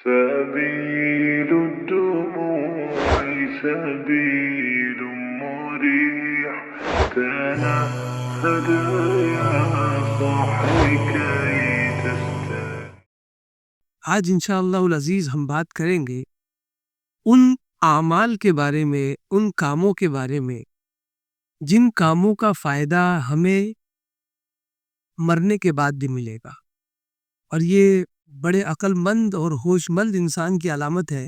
سبيل الدموع سبيل مريح تنهد يا صاحي كي تستريح. آج انشاءاللہ العزیز ہم بات کریں گے ان اعمال کے بارے میں، ان کاموں کے بارے میں جن کاموں کا فائدہ ہمیں مرنے کے بعد بھی ملے گا، اور یہ بڑے عقل مند اور ہوش مند انسان کی علامت ہے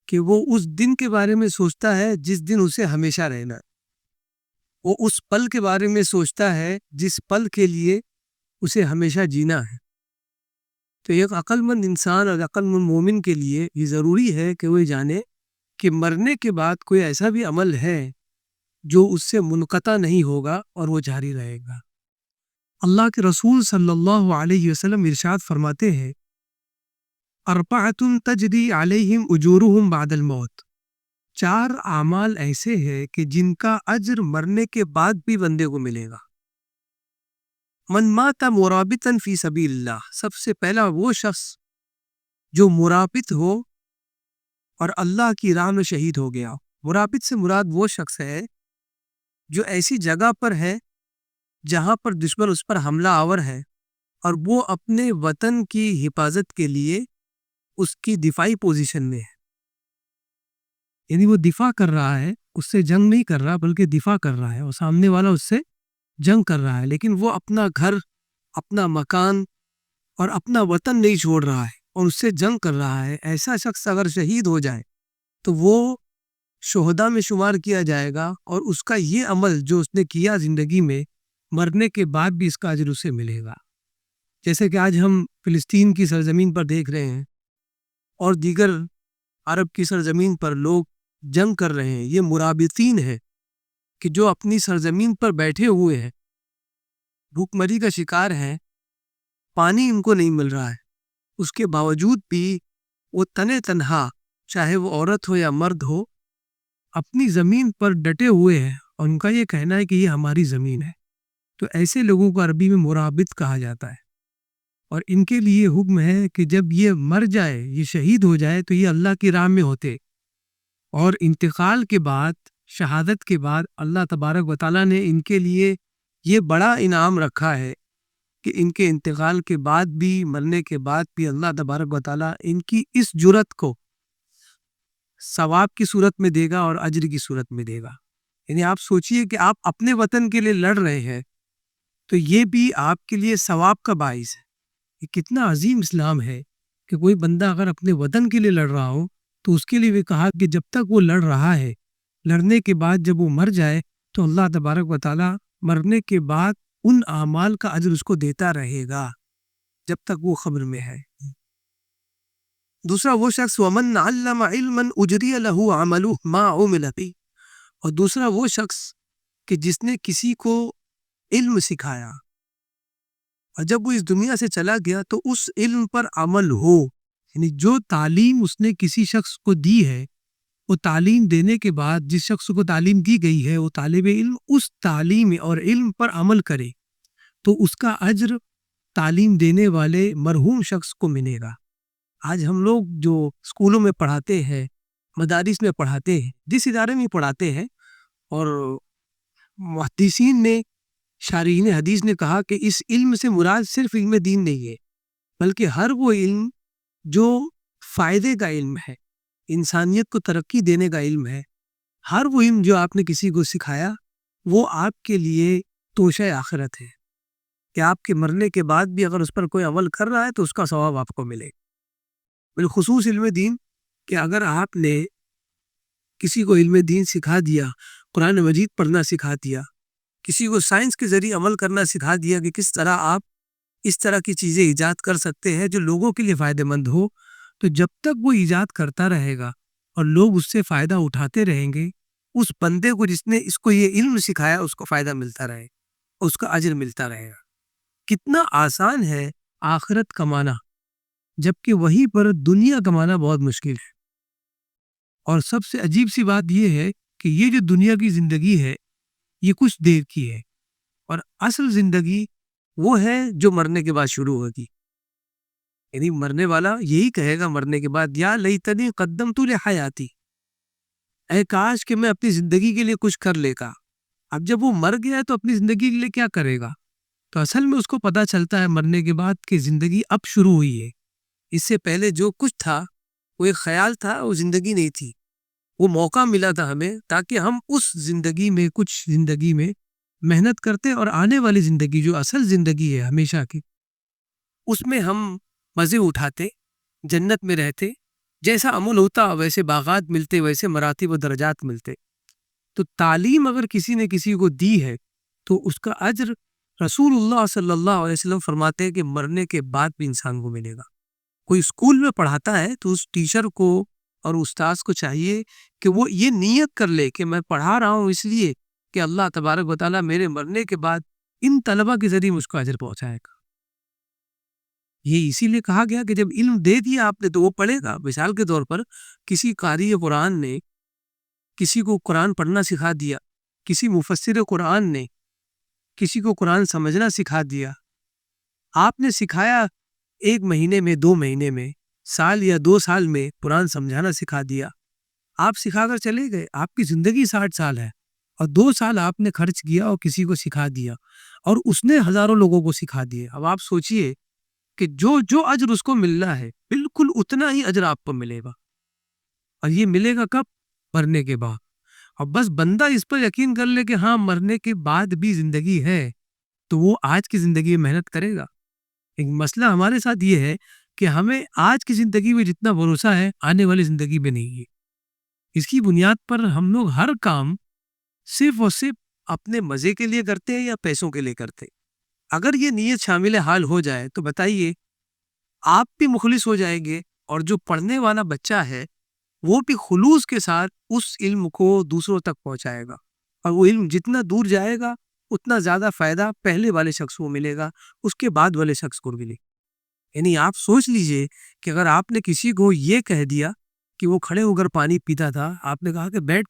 کہ وہ اس دن کے بارے میں سوچتا ہے جس دن اسے ہمیشہ رہنا ہے، وہ اس پل کے بارے میں سوچتا ہے جس پل کے لیے اسے ہمیشہ جینا ہے۔ تو ایک عقل مند انسان اور عقل مند مومن کے لیے یہ ضروری ہے کہ وہ جانے کہ مرنے کے بعد کوئی ایسا بھی عمل ہے جو اس سے منقطع نہیں ہوگا اور وہ جاری رہے گا۔ اللہ کے رسول صلی اللہ علیہ وسلم ارشاد فرماتے ہیں، اربعۃ تجری علیہم اجورہم بعد الموت، 4 اعمال ایسے ہیں کہ جن کا اجر مرنے کے بعد بھی بندے کو ملے گا۔ من مات مرابطا فی سبیل اللہ، سب سے پہلا وہ شخص جو مرابط ہو اور اللہ کی راہ میں شہید ہو گیا۔ مرابط سے مراد وہ شخص ہے جو ایسی جگہ پر ہے جہاں پر دشمن اس پر حملہ آور ہے اور وہ اپنے وطن کی حفاظت کے لیے اس کی دفاعی پوزیشن میں ہے، یعنی وہ دفاع کر رہا ہے، اس سے جنگ نہیں کر رہا بلکہ دفاع کر رہا ہے، اور سامنے والا اس سے جنگ کر رہا ہے، لیکن وہ اپنا گھر، اپنا مکان اور اپنا وطن نہیں چھوڑ رہا ہے اور اس سے جنگ کر رہا ہے۔ ایسا شخص اگر شہید ہو جائے تو وہ شہداء میں شمار کیا جائے گا، اور اس کا یہ عمل جو اس نے کیا زندگی میں، مرنے کے بعد بھی اس کا اجر اسے ملے گا۔ جیسے کہ آج ہم فلسطین کی سرزمین پر دیکھ رہے ہیں اور دیگر عرب کی سرزمین پر لوگ جنگ کر رہے ہیں، یہ مرابطین ہیں کہ جو اپنی سرزمین پر بیٹھے ہوئے ہیں، بھوک مری کا شکار ہیں، پانی ان کو نہیں مل رہا ہے، اس کے باوجود بھی وہ تنے تنہا، چاہے وہ عورت ہو یا مرد ہو، اپنی زمین پر ڈٹے ہوئے ہیں، اور ان کا یہ کہنا ہے کہ یہ ہماری زمین ہے۔ تو ایسے لوگوں کو عربی میں مرابط کہا جاتا ہے، اور ان کے لیے حکم ہے کہ جب یہ مر جائے، یہ شہید ہو جائے، تو یہ اللہ کی راہ میں ہوتے، اور انتقال کے بعد، شہادت کے بعد اللہ تبارک و تعالیٰ نے ان کے لیے یہ بڑا انعام رکھا ہے کہ ان کے انتقال کے بعد بھی، مرنے کے بعد بھی اللہ تبارک و تعالیٰ ان کی اس جرت کو ثواب کی صورت میں دے گا اور اجر کی صورت میں دے گا۔ یعنی آپ سوچئے کہ آپ اپنے وطن کے لیے لڑ رہے ہیں تو یہ بھی آپ کے لیے ثواب کا باعث ہے۔ یہ کتنا عظیم اسلام ہے کہ کوئی بندہ اگر اپنے وطن کے لیے لڑ رہا ہو تو اس کے لیے بھی کہا کہ جب تک وہ لڑ رہا ہے، لڑنے کے بعد جب وہ مر جائے تو اللہ تبارک و تعالیٰ مرنے کے بعد ان اعمال کا اجر اس کو دیتا رہے گا جب تک وہ قبر میں ہے۔ دوسرا وہ شخص ومن علم علما اجری له عمله ما عمل به، اور دوسرا وہ شخص کہ جس نے کسی کو علم سکھایا، اور جب وہ اس دنیا سے چلا گیا تو اس علم پر عمل ہو، یعنی جو تعلیم اس نے کسی شخص کو دی ہے، وہ تعلیم دینے کے بعد جس شخص کو تعلیم دی گئی ہے، وہ طالب علم اس تعلیم اور علم پر عمل کرے تو اس کا اجر تعلیم دینے والے مرحوم شخص کو ملے گا۔ آج ہم لوگ جو اسکولوں میں پڑھاتے ہیں، مدارس میں پڑھاتے ہیں، جس ادارے میں پڑھاتے ہیں، اور محدثین نے، شارحین حدیث نے کہا کہ اس علم سے مراد صرف علم دین نہیں ہے، بلکہ ہر وہ علم جو فائدے کا علم ہے، انسانیت کو ترقی دینے کا علم ہے، ہر وہ علم جو آپ نے کسی کو سکھایا وہ آپ کے لیے توشہ آخرت ہے، کہ آپ کے مرنے کے بعد بھی اگر اس پر کوئی عمل کر رہا ہے تو اس کا ثواب آپ کو ملے۔ بالخصوص علم دین، کہ اگر آپ نے کسی کو علم دین سکھا دیا، قرآن مجید پڑھنا سکھا دیا، کسی کو سائنس کے ذریعے عمل کرنا سکھا دیا کہ کس طرح آپ اس طرح کی چیزیں ایجاد کر سکتے ہیں جو لوگوں کے لیے فائدہ مند ہو، تو جب تک وہ ایجاد کرتا رہے گا اور لوگ اس سے فائدہ اٹھاتے رہیں گے، اس بندے کو جس نے اس کو یہ علم سکھایا اس کو فائدہ ملتا رہے، اس کا اجر ملتا رہے گا۔ کتنا آسان ہے آخرت کمانا، جبکہ وہیں پر دنیا کمانا بہت مشکل ہے۔ اور سب سے عجیب سی بات یہ ہے کہ یہ جو دنیا کی زندگی ہے یہ کچھ دیر کی ہے، اور اصل زندگی وہ ہے جو مرنے کے بعد شروع ہوگی۔ یعنی مرنے والا یہی کہے گا مرنے کے بعد، یا لیتنی قدمت لحیاتی، اے کاش کہ میں اپنی زندگی کے لیے کچھ کر لے گا۔ اب جب وہ مر گیا ہے تو اپنی زندگی کے لیے کیا کرے گا؟ تو اصل میں اس کو پتہ چلتا ہے مرنے کے بعد کہ زندگی اب شروع ہوئی ہے، اس سے پہلے جو کچھ تھا وہ ایک خیال تھا، وہ زندگی نہیں تھی۔ وہ موقع ملا تھا ہمیں تاکہ ہم اس زندگی میں محنت کرتے اور آنے والی زندگی جو اصل زندگی ہے ہمیشہ کی، اس میں ہم مزے اٹھاتے، جنت میں رہتے، جیسا عمل ہوتا ویسے باغات ملتے، ویسے مراتب و درجات ملتے۔ تو تعلیم اگر کسی نے کسی کو دی ہے تو اس کا اجر رسول اللہ صلی اللہ علیہ وسلم فرماتے ہیں کہ مرنے کے بعد بھی انسان کو ملے گا۔ کوئی اسکول میں پڑھاتا ہے تو اس ٹیچر کو اور استاذ کو چاہیے کہ وہ یہ نیت کر لے کہ میں پڑھا رہا ہوں اس لیے کہ اللہ تبارک و تعالیٰ میرے مرنے کے بعد ان طلبہ کے ذریعے مجھ کو اجر پہنچائے گا۔ یہ اسی لیے کہا گیا کہ جب علم دے دیا آپ نے تو وہ پڑھے گا۔ مثال کے طور پر کسی قاری قرآن نے کسی کو قرآن پڑھنا سکھا دیا، کسی مفسر قرآن نے کسی کو قرآن سمجھنا سکھا دیا، آپ نے سکھایا 1 مہینے میں، 2 مہینے میں، سال یا 2 سال میں قرآن سمجھانا سکھا دیا، آپ سکھا کر چلے گئے، آپ کی زندگی 60 سال ہے اور 2 سال آپ نے خرچ کیا اور کسی کو سکھا دیا اور اس نے ہزاروں لوگوں کو سکھا دیے۔ اب آپ سوچئے کہ جو اجر اس کو ملنا ہے بالکل اتنا ہی اجر آپ کو ملے گا، اور یہ ملے گا کب؟ مرنے کے بعد۔ اور بس بندہ اس پر یقین کر لے کہ ہاں مرنے کے بعد بھی زندگی ہے تو وہ آج کی زندگی میں محنت کرے گا۔ ایک مسئلہ ہمارے ساتھ یہ ہے کہ ہمیں آج کی زندگی میں جتنا بھروسہ ہے آنے والی زندگی میں نہیں ہے۔ اس کی بنیاد پر ہم لوگ ہر کام صرف اور صرف اپنے مزے کے لیے کرتے ہیں یا پیسوں کے لیے کرتے ہیں۔ اگر یہ نیت شامل حال ہو جائے تو بتائیے آپ بھی مخلص ہو جائیں گے اور جو پڑھنے والا بچہ ہے وہ بھی خلوص کے ساتھ اس علم کو دوسروں تک پہنچائے گا، اور وہ علم جتنا دور جائے گا اتنا زیادہ فائدہ پہلے والے شخص کو ملے گا، اس کے بعد والے شخص کو ملے۔ یعنی آپ سوچ لیجئے کہ اگر آپ نے کسی کو یہ کہہ دیا کہ وہ کھڑے ہو کر پانی پیتا تھا، آپ نے کہا کہ بیٹھ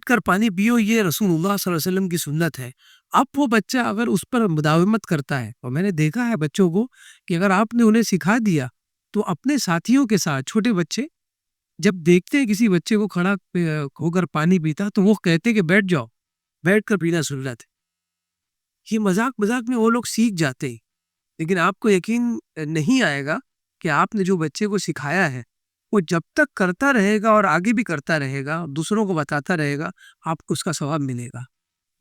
کر پانی پیو، یہ رسول اللہ صلی اللہ علیہ وسلم کی سنت ہے۔ اب وہ بچہ اگر اس پر مداومت کرتا ہے، اور میں نے دیکھا ہے بچوں کو کہ اگر آپ نے انہیں سکھا دیا تو اپنے ساتھیوں کے ساتھ، چھوٹے بچے جب دیکھتے ہیں کسی بچے کو کھڑا ہو کر پانی پیتا تو وہ کہتے کہ بیٹھ جاؤ، بیٹھ کر پینا سنت ہے۔ یہ مذاق میں وہ لوگ سیکھ جاتے ہیں، لیکن آپ کو یقین نہیں آئے گا کہ آپ نے جو بچے کو سکھایا ہے وہ جب تک کرتا رہے گا اور آگے بھی کرتا رہے گا، دوسروں کو بتاتا رہے گا، آپ کو اس کا ثواب ملے گا۔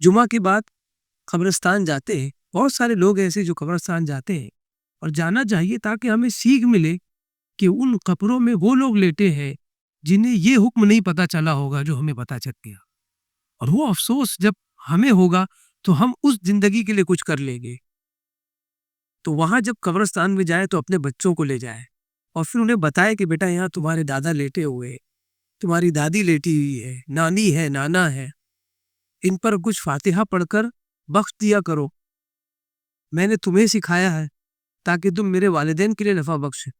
جمعہ کے بعد قبرستان جاتے ہیں، بہت سارے لوگ ایسے جو قبرستان جاتے ہیں، اور جانا چاہیے تاکہ ہمیں سیکھ ملے کہ ان قبروں میں وہ لوگ لیٹے ہیں جنہیں یہ حکم نہیں پتا چلا ہوگا جو ہمیں پتا چل گیا، اور وہ افسوس جب ہمیں ہوگا تو ہم اس زندگی کے لیے کچھ کر لیں گے۔ تو وہاں جب قبرستان میں جائے تو اپنے بچوں کو لے جائے اور پھر انہیں بتائے کہ بیٹا یہاں تمہارے دادا لیٹے ہوئے، تمہاری دادی لیٹی ہوئی ہے، نانی ہے، نانا ہے، ان پر کچھ فاتحہ پڑھ کر بخش دیا کرو، میں نے تمہیں سکھایا ہے تاکہ تم میرے والدین کے لیے نفع بخشے۔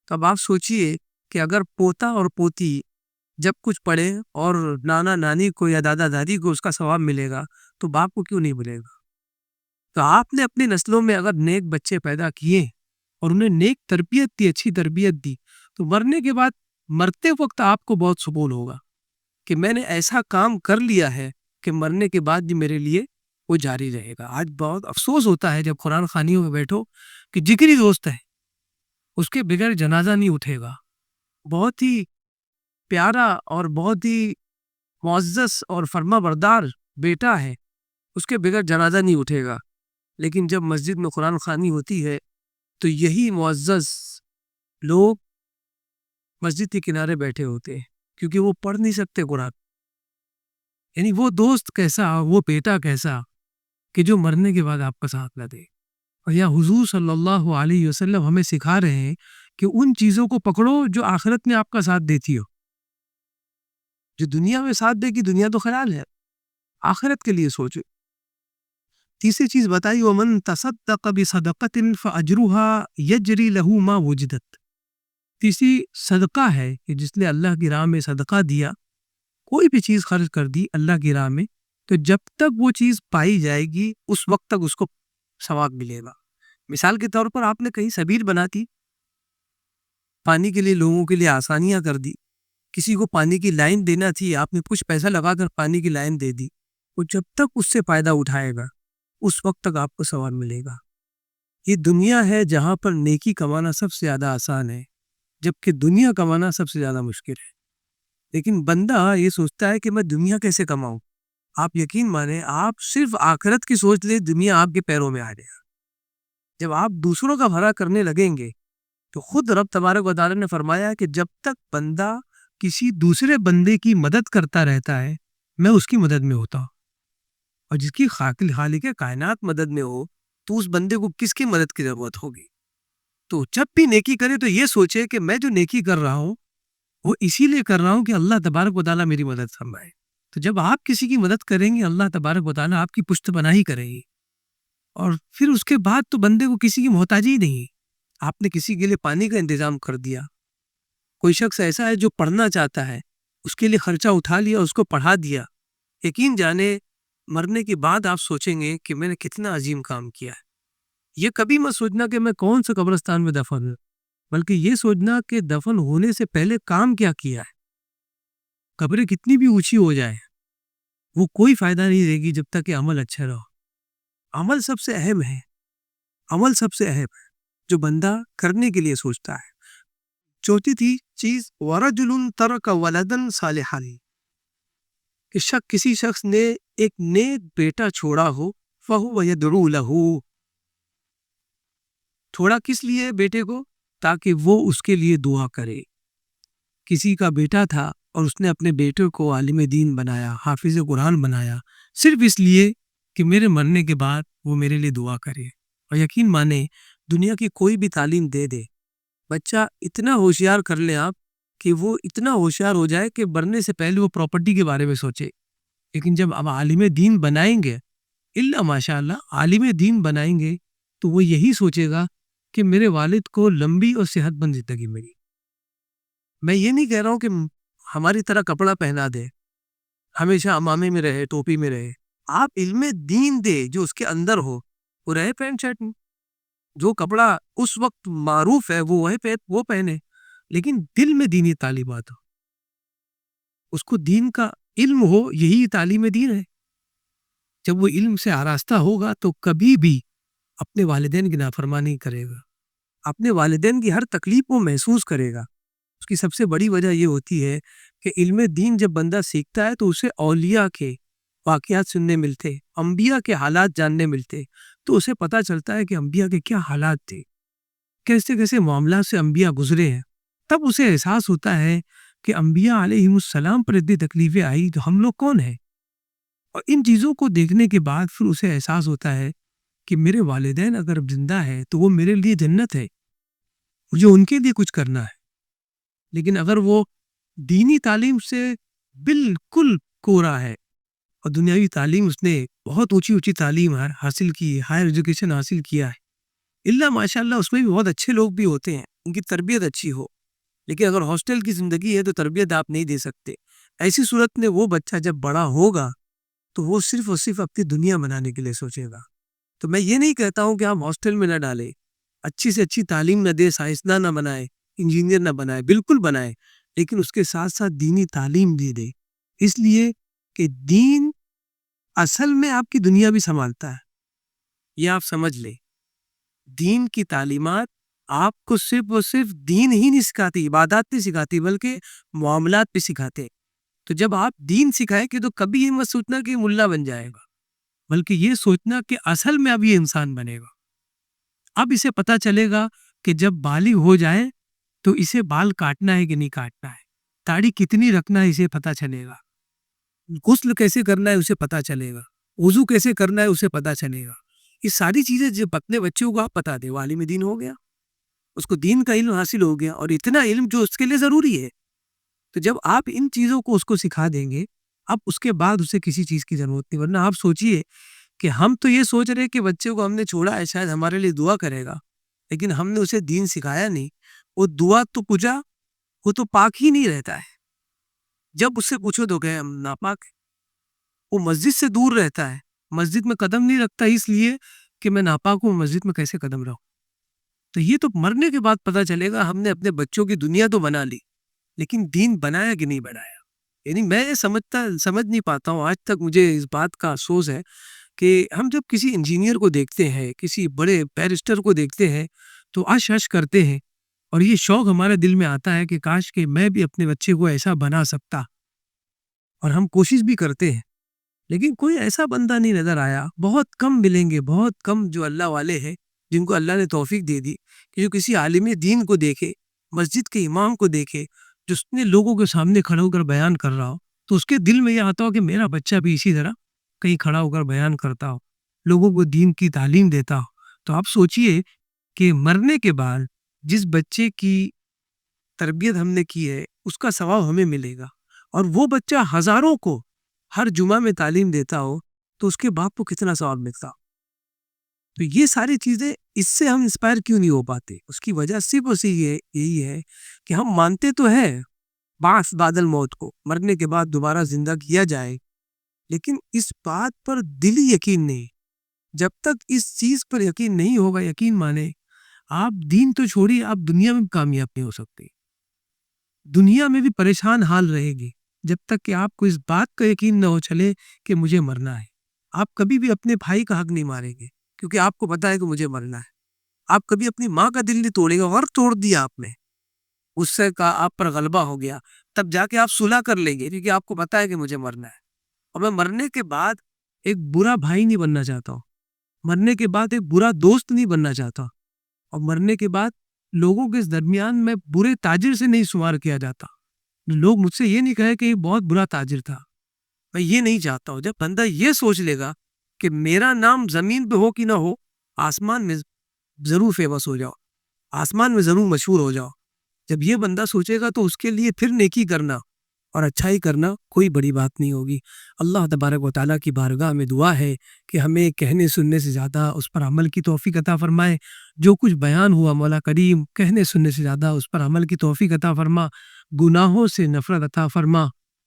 تو اب آپ سوچئے کہ اگر پوتا اور پوتی جب کچھ پڑھے اور نانا نانی کو یا دادا دادی کو اس کا ثواب ملے گا تو باپ کو کیوں نہیں ملے گا؟ تو آپ نے اپنی نسلوں میں اگر نیک بچے پیدا کیے اور انہیں نیک تربیت دی، اچھی تربیت دی، تو مرنے کے بعد مرتے وقت آپ کو بہت سکون ہوگا کہ میں نے ایسا کام کر لیا ہے کہ مرنے کے بعد بھی میرے لیے وہ جاری رہے گا۔ آج بہت افسوس ہوتا ہے جب قرآن خوانیوں میں بیٹھو کہ جگری دوست ہے، اس کے بغیر جنازہ نہیں اٹھے گا، بہت ہی پیارا اور بہت ہی معزز اور فرما بردار بیٹا ہے، اس کے بغیر جنازہ نہیں اٹھے گا، لیکن جب مسجد میں قرآن خوانی ہوتی ہے تو یہی معزز لوگ مسجد کے کنارے بیٹھے ہوتے ہیں کیونکہ وہ پڑھ نہیں سکتے قرآن۔ یعنی وہ دوست کیسا، وہ بیٹا کیسا کہ جو مرنے کے بعد آپ کا ساتھ نہ دے۔ اور یا حضور صلی اللہ علیہ وسلم ہمیں سکھا رہے ہیں کہ ان چیزوں کو پکڑو جو آخرت میں آپ کا ساتھ دیتی ہو۔ جو دنیا میں ساتھ دے گی، دنیا تو خیال ہے، آخرت کے لیے سوچو۔ تیسری چیز بتائی ومن تصدق بصدقۃ فاجرها یجری له ما وجدت۔ تیسری صدقہ ہے کہ جس نے اللہ کی راہ میں صدقہ دیا، کوئی بھی چیز خرچ کر دی اللہ کی راہ میں، تو جب تک وہ چیز پائی جائے گی اس وقت تک اس کو ثواب ملے گا۔ مثال کے طور پر آپ نے کہیں سبیل بنا دی، پانی کے لیے لوگوں کے لیے آسانیاں کر دی، کسی کو پانی کی لائن دینا تھی، آپ نے کچھ پیسہ لگا کر پانی کی لائن دے دی، وہ جب تک اس سے فائدہ اٹھائے گا اس وقت تک آپ کو ثواب ملے گا۔ یہ دنیا ہے جہاں پر نیکی کمانا سب سے زیادہ آسان ہے، جبکہ دنیا کمانا سب سے زیادہ مشکل ہے۔ لیکن بندہ یہ سوچتا ہے کہ میں دنیا کیسے کماؤں۔ آپ یقین مانیں، آپ صرف آخرت کی سوچ لیں، دنیا آپ کے پیروں میں آ جائے گا۔ جب آپ دوسروں کا بھلا کرنے لگیں گے تو خود رب تبارک و تعالی نے فرمایا کہ جب تک بندہ کسی دوسرے بندے کی مدد کرتا رہتا ہے میں اس کی مدد میں ہوتا ہوں، اور جس کی خالق کائنات مدد میں ہو تو اس بندے کو کس کی مدد کی ضرورت ہوگی۔ تو جب بھی نیکی کرے تو یہ سوچے کہ میں جو نیکی کر رہا ہوں وہ اسی لیے کر رہا ہوں کہ اللہ تبارک و تعالیٰ میری مدد فرمائے۔ تو جب آپ کسی کی مدد کریں گے اللہ تبارک و تعالیٰ آپ کی پشت پناہی کرے گی، اور پھر اس کے بعد تو بندے کو کسی کی محتاجی نہیں۔ آپ نے کسی کے لیے پانی کا انتظام کر دیا، کوئی شخص ایسا ہے جو پڑھنا چاہتا ہے، اس کے لیے خرچہ اٹھا لیا، اس کو پڑھا دیا، یقین جانے مرنے کے بعد آپ سوچیں گے کہ میں نے کتنا عظیم کام کیا ہے۔ یہ کبھی مت سوچنا کہ میں کون سے قبرستان میں دفن ہوں، بلکہ یہ سوچنا کہ دفن ہونے سے پہلے کام کیا کیا ہے۔ قبریں کتنی بھی اونچی ہو جائے وہ کوئی فائدہ نہیں دے گی جب تک کہ عمل اچھا رہو۔ عمل سب سے اہم ہے، عمل سب سے اہم ہے جو بندہ کرنے کے لیے سوچتا ہے۔ چوتھی تھی چیز وَرَجُلٌ تَرَكَ وَلَدًا صَالِحًا، کہ کسی شخص نے ایک نیک بیٹا چھوڑا ہو، فَهُوَ يَدْعُو لَهُ، چھوڑا کس لیے بیٹے کو؟ تاکہ وہ اس کے لیے دعا کرے۔ کسی کا بیٹا تھا اور اس نے اپنے بیٹے کو عالم دین بنایا، حافظ قرآن بنایا، صرف اس لیے کہ میرے مرنے کے بعد وہ میرے لیے دعا کرے۔ اور یقین مانے دنیا کی کوئی بھی تعلیم دے دے، بچہ اتنا ہوشیار کر لے آپ کہ وہ اتنا ہوشیار ہو جائے کہ مرنے سے پہلے وہ پراپرٹی کے بارے میں سوچے، لیکن جب اب عالم دین بنائیں گے، اللہ ماشاء اللہ عالم دین بنائیں گے تو وہ یہی سوچے گا کہ میرے والد کو لمبی اور صحت مند زندگی ملی۔ میں یہ نہیں کہہ رہا ہوں کہ ہماری طرح کپڑا پہنا دے، ہمیشہ امامے میں رہے، ٹوپی میں رہے۔ آپ علم دین دے جو اس کے اندر ہو، وہ رہے پینٹ شرٹ میں، جو کپڑا اس وقت معروف ہے وہ پہنے، لیکن دل میں دینی تعلیمات ہو، اس کو دین کا علم ہو، یہی تعلیم دین ہے۔ جب وہ علم سے آراستہ ہوگا تو کبھی بھی اپنے والدین کی نافرمانی کرے گا، اپنے والدین کی ہر تکلیف کو محسوس کرے گا۔ اس کی سب سے بڑی وجہ یہ ہوتی ہے کہ علم دین جب بندہ سیکھتا ہے تو اسے اولیاء کے واقعات سننے ملتے، انبیاء کے حالات جاننے ملتے، تو اسے پتہ چلتا ہے کہ انبیاء کے کیا حالات تھے، کیسے کیسے معاملات سے انبیاء گزرے ہیں۔ تب اسے احساس ہوتا ہے کہ انبیاء علیہم السلام پر اتنی تکلیفیں آئی تو ہم لوگ کون ہیں۔ اور ان چیزوں کو دیکھنے کے بعد پھر اسے احساس ہوتا ہے کہ میرے والدین اگر زندہ ہے تو وہ میرے لیے جنت ہے، مجھے ان کے لیے کچھ کرنا ہے۔ لیکن اگر وہ دینی تعلیم سے بالکل کورا ہے اور دنیاوی تعلیم اس نے بہت اونچی تعلیم حاصل کی ہے، ہائر ایجوکیشن حاصل کیا ہے، اللہ ماشاءاللہ اس میں بھی بہت اچھے لوگ بھی ہوتے ہیں، ان کی تربیت اچھی ہو، لیکن اگر ہاسٹل کی زندگی ہے تو تربیت آپ نہیں دے سکتے۔ ایسی صورت میں وہ بچہ جب بڑا ہوگا تو وہ صرف اور صرف اپنی دنیا بنانے کے لیے سوچے گا۔ تو میں یہ نہیں کہتا ہوں کہ آپ ہاسٹل میں نہ ڈالیں، اچھی سے اچھی تعلیم نہ دے، سائنسداں نہ بنائے، انجینئر نہ بنائے، بالکل بنائے، لیکن اس کے ساتھ ساتھ دینی تعلیم بھی دے، اس لیے کہ دین اصل میں آپ کی دنیا بھی سنبھالتا ہے۔ یہ آپ سمجھ لیں، دین کی تعلیمات آپ کو صرف اور صرف دین ہی نہیں سکھاتی، عبادات نہیں سکھاتی، بلکہ معاملات بھی سکھاتے۔ تو جب آپ دین سکھائیں گے تو کبھی یہ مت سوچنا کہ ملا بن جائے گا، بلکہ یہ سوچنا کہ اصل میں اب یہ انسان بنے گا۔ اب اسے پتا چلے گا کہ جب بالغ ہو جائے تو اسے بال کاٹنا ہے کہ نہیں کاٹنا ہے، داڑھی کتنی رکھنا ہے اسے پتا چلے گا، غسل کیسے کرنا ہے اسے پتا چلے گا، وضو کیسے کرنا ہے اسے پتا چلے گا۔ یہ ساری چیزیں جب اپنے بچوں کو آپ بتا دیں، وہ عالم دین ہو گیا، اس کو دین کا علم حاصل ہو گیا، اور اتنا علم جو اس کے لیے ضروری ہے۔ تو جب آپ ان چیزوں کو اس کو سکھا دیں گے، اب اس کے بعد اسے کسی چیز کی ضرورت نہیں۔ ورنہ آپ سوچئے کہ ہم تو یہ سوچ رہے کہ بچے کو ہم نے چھوڑا ہے شاید ہمارے لیے دعا کرے گا، لیکن ہم نے اسے دین سکھایا نہیں، وہ دعا تو پوچھا، وہ تو پاک ہی نہیں رہتا ہے۔ جب اس سے پوچھو تو کہ ہم ناپاک ہے، وہ مسجد سے دور رہتا ہے، مسجد میں قدم نہیں رکھتا، اس لیے کہ میں ناپاک ہوں مسجد میں کیسے قدم رہوں؟ تو یہ تو مرنے کے بعد پتہ چلے گا. ہم نے اپنے بچوں کی دنیا تو بنا لی لیکن دین بنایا کہ نہیں بنایا. یعنی میں سمجھ نہیں پاتا ہوں. آج تک مجھے اس بات کا افسوس ہے کہ ہم جب کسی انجینئر کو دیکھتے ہیں, کسی بڑے بیرسٹر کو دیکھتے ہیں تو عش کرتے ہیں, اور یہ شوق ہمارے دل میں آتا ہے کہ کاش کہ میں بھی اپنے بچے کو ایسا بنا سکتا, اور ہم کوشش بھی کرتے ہیں لیکن کوئی ایسا بندہ نہیں نظر آیا. بہت کم ملیں گے, بہت کم جو اللہ والے ہیں جن کو اللہ نے توفیق دے دی کہ جو کسی عالم دین کو دیکھے, مسجد کے امام کو دیکھے جو اتنے لوگوں کے سامنے کھڑا ہو کر بیان کر رہا ہو تو اس کے دل میں یہ آتا ہو کہ میرا بچہ بھی اسی طرح کہیں کھڑا ہو کر بیان کرتا ہو, لوگوں کو دین کی تعلیم دیتا ہو. تو آپ سوچئے کہ مرنے کے بعد جس بچے کی تربیت ہم نے کی ہے اس کا ثواب ہمیں ملے گا, اور وہ بچہ ہزاروں کو ہر جمعہ میں تعلیم دیتا ہو تو اس کے باپ کو کتنا ثواب ملتا. تو یہ ساری چیزیں اس سے ہم انسپائر کیوں نہیں ہو پاتے؟ اس کی وجہ صرف اور صرف یہی ہے کہ ہم مانتے تو ہیں بعث بعد الموت کو, مرنے کے بعد دوبارہ زندہ کیا جائے, لیکن اس بات پر دلی یقین نہیں. جب تک اس چیز پر یقین نہیں ہوگا, یقین مانے آپ دین تو چھوڑیے, آپ دنیا میں بھی کامیاب نہیں ہو سکتے, دنیا میں بھی پریشان حال رہے گی جب تک کہ آپ کو اس بات کا یقین نہ ہو چلے کہ مجھے مرنا ہے. آپ کبھی بھی اپنے بھائی کا حق نہیں ماریں گے کیونکہ آپ کو پتا ہے کہ مجھے مرنا ہے. آپ کبھی اپنی ماں کا دل نہیں توڑے گا, اور توڑ دیا آپ نے, اس سے کا آپ پر غلبہ ہو گیا, تب جا کے آپ صلح کر لیں گے کیونکہ آپ کو پتا ہے کہ مجھے مرنا ہے. اور میں مرنے کے بعد ایک برا بھائی نہیں بننا چاہتا ہوں, مرنے کے بعد ایک برا دوست نہیں بننا چاہتا, اور مرنے کے بعد لوگوں کے درمیان میں برے تاجر سے نہیں شمار کیا جاتا. لوگ مجھ سے یہ نہیں کہے کہ یہ بہت برا تاجر تھا, میں یہ نہیں چاہتا ہوں. جب بندہ یہ سوچ لے گا کہ میرا نام زمین پہ ہو کہ نہ ہو, آسمان میں ضرور فیمس ہو جاؤ, آسمان میں ضرور مشہور ہو جاؤ, جب یہ بندہ سوچے گا تو اس کے لیے پھر نیکی کرنا اور اچھائی کرنا کوئی بڑی بات نہیں ہوگی. اللہ تبارک و تعالیٰ کی بارگاہ میں دعا ہے کہ ہمیں کہنے سننے سے زیادہ اس پر عمل کی توفیق عطا فرمائے. جو کچھ بیان ہوا مولا کریم کہنے سننے سے زیادہ اس پر عمل کی توفیق عطا فرما, گناہوں سے نفرت عطا فرما.